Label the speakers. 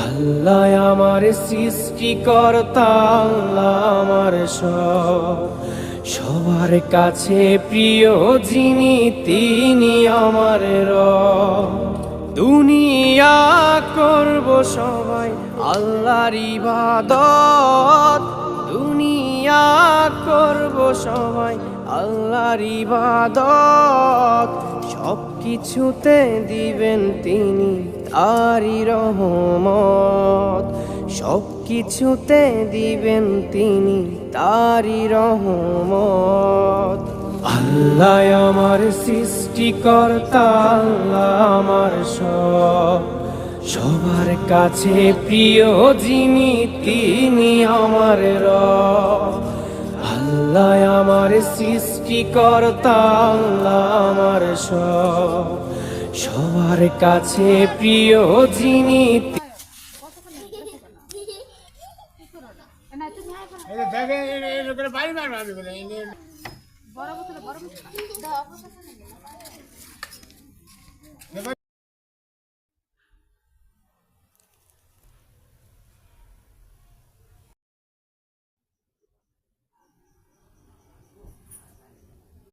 Speaker 1: আল্লাহ আমার সৃষ্টিকর্তা, আল্লাহ আমার সবার কাছে প্রিয় যিনি তিনি আমার রব। দুনিয়া করব সবাই আল্লাহর ইবাদত, দুনিয়া করব সবাই আল্লাহর ইবাদত। সব কিছুতে দিবেন তিনি তারই রহমত, সব কিছুতে দিবেন তিনি তারই রহমত। আল্লাহ আমার সৃষ্টিকর্তা, আল্লাহ আমার সবার কাছে প্রিয় যিনি তিনি আমার রব। আল্লাহ আমার সৃষ্টিকর্তা, আল্লাহ আমার সবার কাছে প্রিয় যিনি।
Speaker 2: বড় বোতলে